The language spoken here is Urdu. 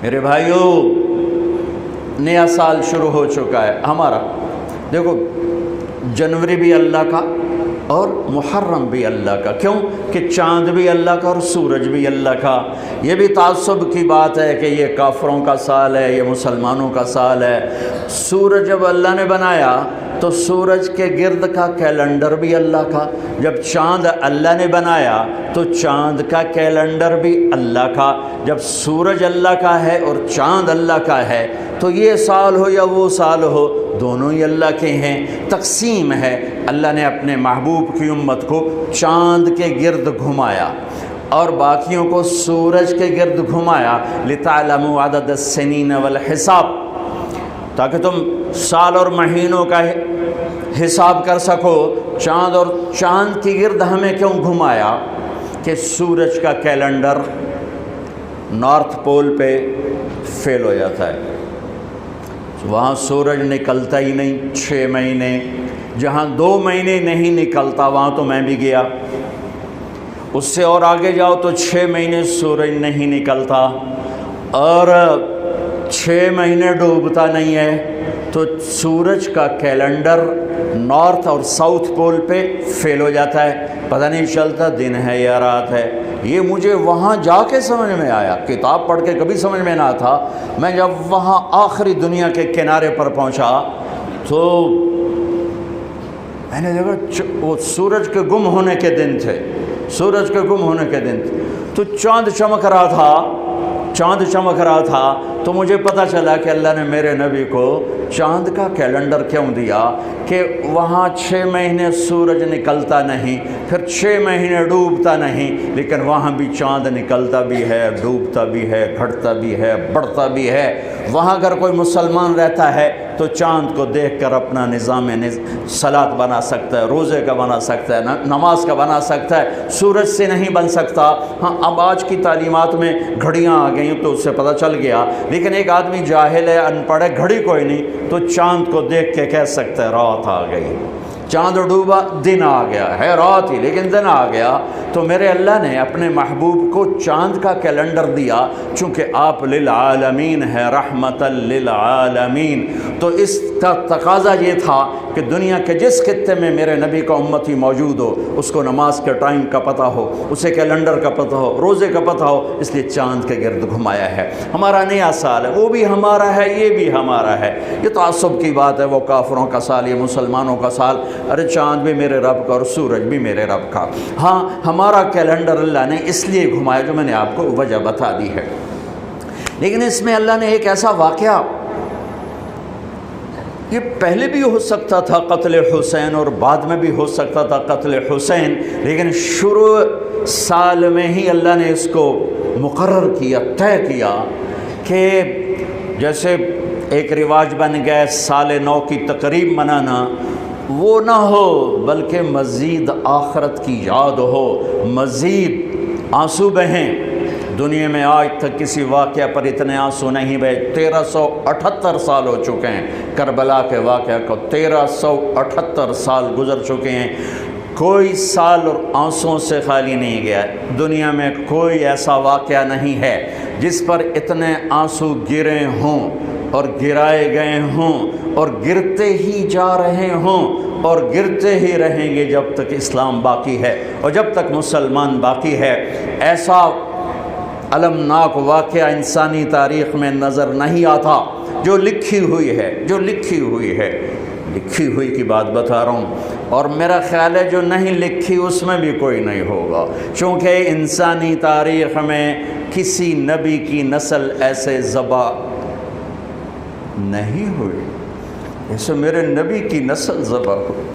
میرے بھائیوں، نیا سال شروع ہو چکا ہے ہمارا۔ دیکھو، جنوری بھی اللہ کا اور محرم بھی اللہ کا۔ کیوں کہ چاند بھی اللہ کا اور سورج بھی اللہ کا۔ یہ بھی تعصب کی بات ہے کہ یہ کافروں کا سال ہے، یہ مسلمانوں کا سال ہے۔ سورج جب اللہ نے بنایا تو سورج کے گرد کا کیلنڈر بھی اللہ کا، جب چاند اللہ نے بنایا تو چاند کا کیلنڈر بھی اللہ کا۔ جب سورج اللہ کا ہے اور چاند اللہ کا ہے تو یہ سال ہو یا وہ سال ہو، دونوں ہی اللہ کے ہیں۔ تقسیم ہے، اللہ نے اپنے محبوب کی امت کو چاند کے گرد گھمایا اور باقیوں کو سورج کے گرد گھمایا، لِتَعْلَمُوا عَدَدَ السِّنِينَ وَالْحِسَابَ، تاکہ تم سال اور مہینوں کا حساب کر سکو۔ چاند کی گرد ہمیں کیوں گھمایا؟ کہ سورج کا کیلنڈر نارتھ پول پہ فیل ہو جاتا ہے، وہاں سورج نکلتا ہی نہیں 6 مہینے۔ جہاں 2 مہینے نہیں نکلتا وہاں تو میں بھی گیا، اس سے اور آگے جاؤ تو 6 مہینے سورج نہیں نکلتا اور 6 مہینے ڈوبتا نہیں ہے، تو سورج کا کیلنڈر نارتھ اور ساؤتھ پول پہ فیل ہو جاتا ہے، پتہ نہیں چلتا دن ہے یا رات ہے۔ یہ مجھے وہاں جا کے سمجھ میں آیا، کتاب پڑھ کے کبھی سمجھ میں نہ تھا۔ میں جب وہاں آخری دنیا کے کنارے پر پہنچا تو میں نے دیکھا وہ سورج کے گم ہونے کے دن تھے، سورج کے گم ہونے کے دن تھے، تو چاند چمک رہا تھا، تو مجھے پتہ چلا کہ اللہ نے میرے نبی کو چاند کا کیلنڈر کیوں دیا کہ وہاں 6 مہینے سورج نکلتا نہیں، پھر 6 مہینے ڈوبتا نہیں، لیکن وہاں بھی چاند نکلتا بھی ہے، ڈوبتا بھی ہے، گھٹتا بھی ہے، بڑھتا بھی ہے۔ وہاں اگر کوئی مسلمان رہتا ہے تو چاند کو دیکھ کر اپنا نظام صلاۃ بنا سکتا ہے، روزے کا بنا سکتا ہے، نماز کا بنا سکتا ہے، سورج سے نہیں بن سکتا۔ ہاں، اب آج کی تعلیمات میں گھڑیاں آ گئیں تو اس سے پتہ چل گیا، لیکن ایک آدمی جاہل ہے، ان پڑھ ہے، گھڑی کوئی نہیں، تو چاند کو دیکھ کے کہہ سکتا ہے رات آ گئی، چاند ڈوبا دن آ گیا ہے، رات ہی لیکن دن آ گیا۔ تو میرے اللہ نے اپنے محبوب کو چاند کا کیلنڈر دیا، چونکہ آپ للعالمین ہے، رحمت للعالمین، تو اس کا تقاضا یہ تھا کہ دنیا کے جس خطے میں میرے نبی کا امتی موجود ہو اس کو نماز کے ٹائم کا پتہ ہو، اسے کیلنڈر کا پتہ ہو، روزے کا پتہ ہو، اس لیے چاند کے گرد گھمایا ہے۔ ہمارا نیا سال ہے، وہ بھی ہمارا ہے، یہ بھی ہمارا ہے۔ یہ تعصب کی بات ہے، وہ کافروں کا سال، یہ مسلمانوں کا سال۔ ارے چاند بھی میرے رب کا اور سورج بھی میرے رب کا۔ ہاں، ہمارا کیلنڈر اللہ نے اس لیے گھمایا جو میں نے آپ کو وجہ بتا دی ہے، لیکن اس میں اللہ نے ایک ایسا واقعہ، یہ پہلے بھی ہو سکتا تھا قتل حسین اور بعد میں بھی ہو سکتا تھا قتل حسین، لیکن شروع سال میں ہی اللہ نے اس کو مقرر کیا، طے کیا کہ جیسے ایک رواج بن گیا سال نو کی تقریب منانا، وہ نہ ہو بلکہ مزید آخرت کی یاد ہو، مزید آنسو بہیں۔ دنیا میں آج تک کسی واقعہ پر اتنے آنسو نہیں بہے۔ 1378 سال ہو چکے ہیں کربلا کے واقعہ کو، 1378 سال گزر چکے ہیں، کوئی سال اور آنسوؤں سے خالی نہیں گیا۔ دنیا میں کوئی ایسا واقعہ نہیں ہے جس پر اتنے آنسو گرے ہوں اور گرائے گئے ہوں اور گرتے ہی جا رہے ہوں اور گرتے ہی رہیں گے جب تک اسلام باقی ہے اور جب تک مسلمان باقی ہے۔ ایسا المناک واقعہ انسانی تاریخ میں نظر نہیں آتا جو لکھی ہوئی ہے، لکھی ہوئی کی بات بتا رہا ہوں، اور میرا خیال ہے جو نہیں لکھی اس میں بھی کوئی نہیں ہوگا، چونکہ انسانی تاریخ میں کسی نبی کی نسل ایسے ذبح نہیں ہوئی جیسے میرے نبی کی نسل ذبح ہوئی۔